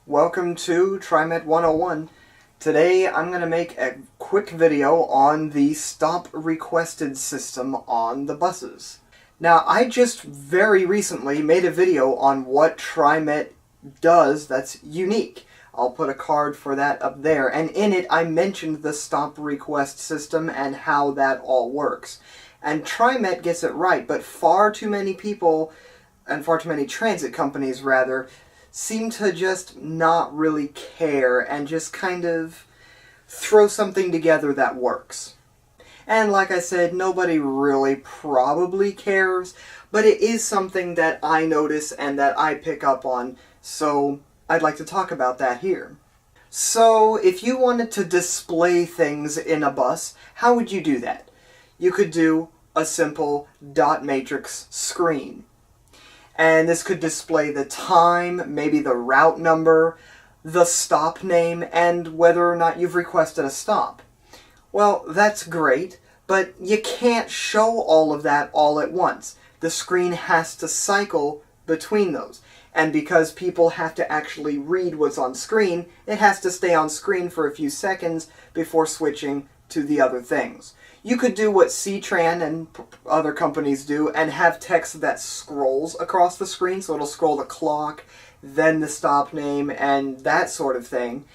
Welcome to TriMet 101. Today I'm going to make a quick video on the stop requested system on the buses. Now, I just very recently made a video on what TriMet does that's unique. I'll put a card for that up there, and in it I mentioned the stop request system and how that all works. And TriMet gets it right, but far too many people, and far too many transit companies rather, seem to just not really care and just kind of throw something together that works. And like I said, nobody really probably cares, but it is something that I notice and that I pick up on, so I'd like to talk about that here. So, if you wanted to display things in a bus, how would you do that? You could do a simple dot matrix screen. And this could display the time, maybe the route number, the stop name, and whether or not you've requested a stop. Well, that's great, but you can't show all of that all at once. The screen has to cycle between those. And because people have to actually read what's on screen, it has to stay on screen for a few seconds before switching to the other things. You could do what C-Tran and other companies do and have text that scrolls across the screen, so it'll scroll the clock, then the stop name, and that sort of thing.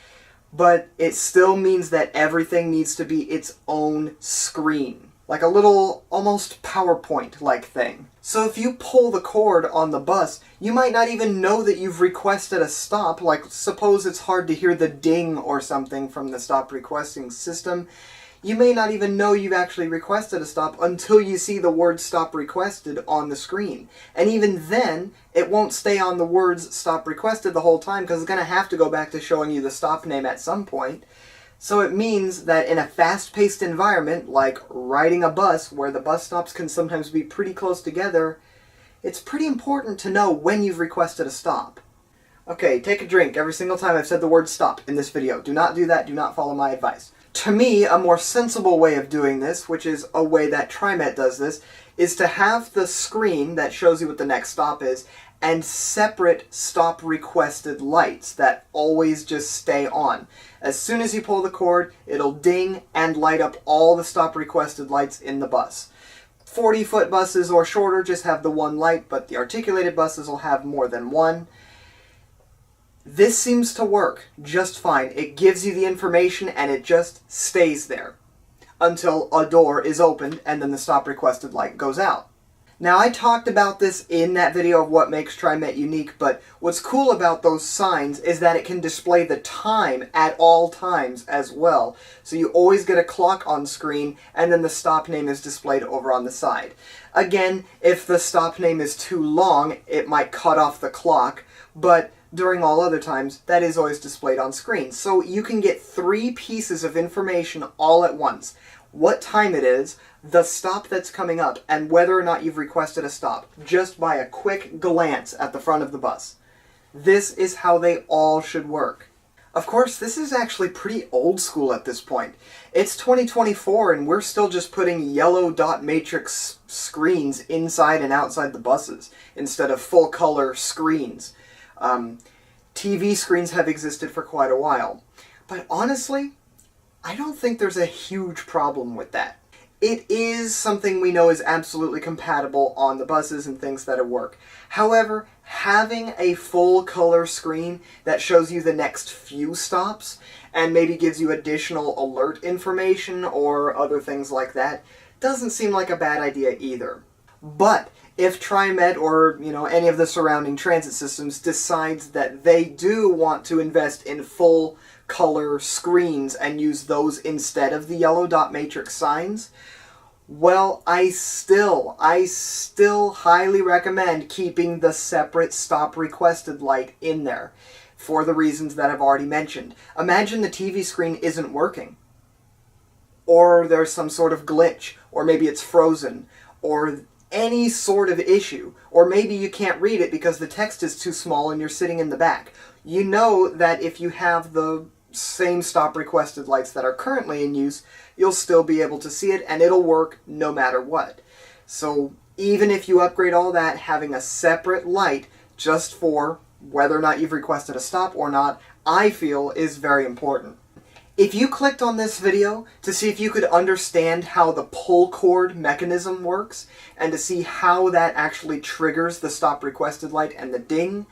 But it still means that everything needs to be its own screen, like a little, almost PowerPoint-like thing. So if you pull the cord on the bus, you might not even know that you've requested a stop, like suppose it's hard to hear the ding or something from the stop requesting system. You may not even know you've actually requested a stop until you see the word stop requested on the screen. And even then, it won't stay on the words stop requested the whole time because it's going to have to go back to showing you the stop name at some point. So it means that in a fast-paced environment, like riding a bus, where the bus stops can sometimes be pretty close together, it's pretty important to know when you've requested a stop. Okay, take a drink every single time I've said the word stop in this video. Do not do that, do not follow my advice. To me, a more sensible way of doing this, which is a way that TriMet does this, is to have the screen that shows you what the next stop is, and separate stop requested lights that always just stay on. As soon as you pull the cord, it'll ding and light up all the stop requested lights in the bus. 40-foot buses or shorter just have the one light, but the articulated buses will have more than one. This seems to work just fine. It gives you the information and it just stays there until a door is opened and then the stop requested light goes out. Now, I talked about this in that video of what makes TriMet unique, but what's cool about those signs is that it can display the time at all times as well. So you always get a clock on screen and then the stop name is displayed over on the side. Again, if the stop name is too long, it might cut off the clock, but during all other times, that is always displayed on screen. So you can get 3 pieces of information all at once. What time it is, the stop that's coming up, and whether or not you've requested a stop, just by a quick glance at the front of the bus. This is how they all should work. Of course, this is actually pretty old school at this point. It's 2024 and we're still just putting yellow dot matrix screens inside and outside the buses, instead of full color screens. TV screens have existed for quite a while. But honestly, I don't think there's a huge problem with that. It is something we know is absolutely compatible on the buses and things that work. However, having a full color screen that shows you the next few stops and maybe gives you additional alert information or other things like that doesn't seem like a bad idea either. But if TriMet or, any of the surrounding transit systems decides that they do want to invest in full color screens and use those instead of the yellow dot matrix signs, well, I still highly recommend keeping the separate stop requested light in there for the reasons that I've already mentioned. Imagine the TV screen isn't working, or there's some sort of glitch, or maybe it's frozen, or any sort of issue, or maybe you can't read it because the text is too small and you're sitting in the back. You know that if you have the same stop requested lights that are currently in use, you'll still be able to see it and it'll work no matter what. So even if you upgrade all that, having a separate light just for whether or not you've requested a stop or not, I feel is very important. If you clicked on this video to see if you could understand how the pull cord mechanism works, and to see how that actually triggers the stop requested light and the ding,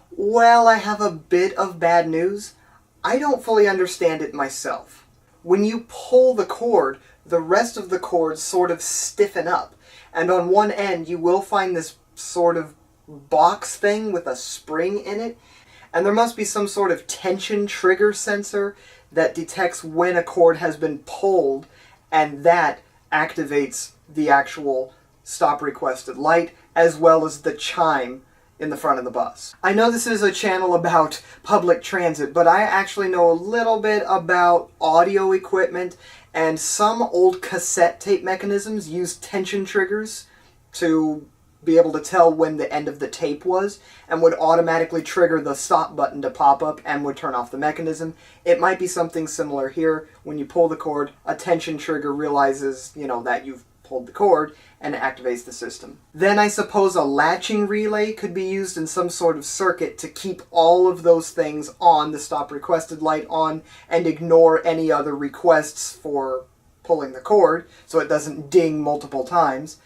well, I have a bit of bad news. I don't fully understand it myself. When you pull the cord, the rest of the cords sort of stiffen up, and on one end you will find this sort of box thing with a spring in it, and there must be some sort of tension trigger sensor that detects when a cord has been pulled, and that activates the actual stop requested light, as well as the chime in the front of the bus. I know this is a channel about public transit, but I actually know a little bit about audio equipment, and some old cassette tape mechanisms use tension triggers to be able to tell when the end of the tape was, and would automatically trigger the stop button to pop up and would turn off the mechanism. It might be something similar here. When you pull the cord, a tension trigger realizes, that you've pulled the cord and activates the system. Then I suppose a latching relay could be used in some sort of circuit to keep all of those things on, the stop requested light on, and ignore any other requests for pulling the cord so it doesn't ding multiple times.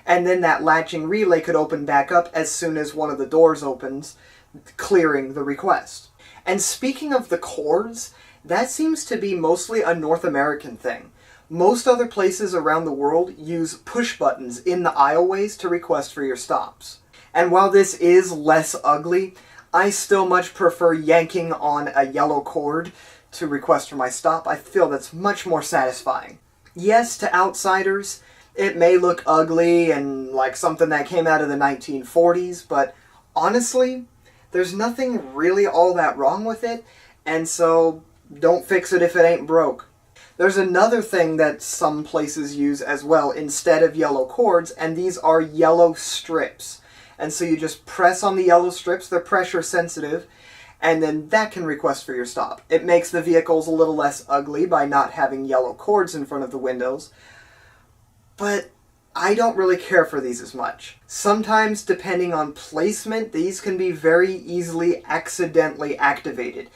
And then that latching relay could open back up as soon as one of the doors opens, clearing the request. And speaking of the cords, that seems to be mostly a North American thing. Most other places around the world use push buttons in the aisleways to request for your stops. And while this is less ugly, I still much prefer yanking on a yellow cord to request for my stop. I feel that's much more satisfying. Yes, to outsiders, it may look ugly and like something that came out of the 1940s, but honestly, there's nothing really all that wrong with it, and so don't fix it if it ain't broke. There's another thing that some places use as well instead of yellow cords, and these are yellow strips. And so you just press on the yellow strips, they're pressure sensitive, and then that can request for your stop. It makes the vehicles a little less ugly by not having yellow cords in front of the windows, but I don't really care for these as much. Sometimes, depending on placement, these can be very easily accidentally activated.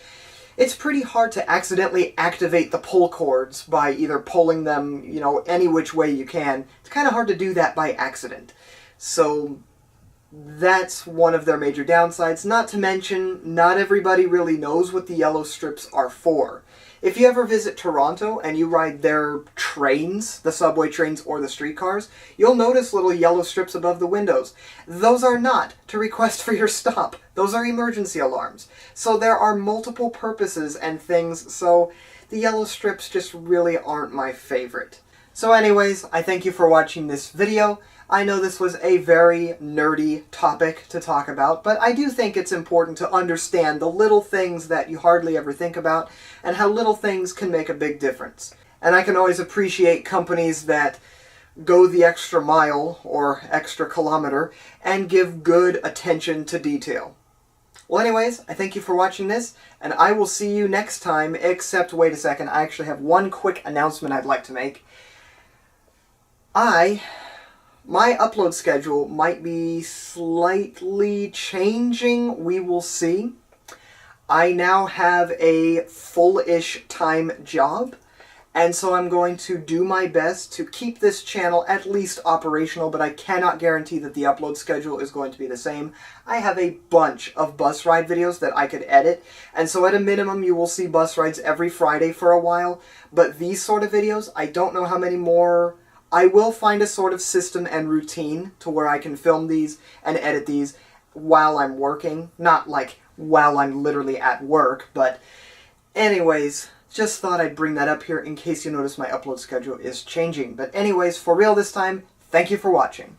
It's pretty hard to accidentally activate the pull cords by either pulling them, any which way you can. It's kind of hard to do that by accident. So that's one of their major downsides. Not to mention, not everybody really knows what the yellow strips are for. If you ever visit Toronto and you ride their trains, the subway trains or the streetcars, you'll notice little yellow strips above the windows. Those are not to request for your stop. Those are emergency alarms. So there are multiple purposes and things, so the yellow strips just really aren't my favorite. So anyways, I thank you for watching this video. I know this was a very nerdy topic to talk about, but I do think it's important to understand the little things that you hardly ever think about, and how little things can make a big difference. And I can always appreciate companies that go the extra mile, or extra kilometer, and give good attention to detail. Well anyways, I thank you for watching this, and I will see you next time, except wait a second, I actually have one quick announcement I'd like to make. My upload schedule might be slightly changing, we will see. I now have a full-ish time job, and so I'm going to do my best to keep this channel at least operational, but I cannot guarantee that the upload schedule is going to be the same. I have a bunch of bus ride videos that I could edit, and so at a minimum you will see bus rides every Friday for a while, but these sort of videos, I don't know how many more. I will find a sort of system and routine to where I can film these and edit these while I'm working. Not like while I'm literally at work, but anyways, just thought I'd bring that up here in case you notice my upload schedule is changing. But anyways, for real this time, thank you for watching.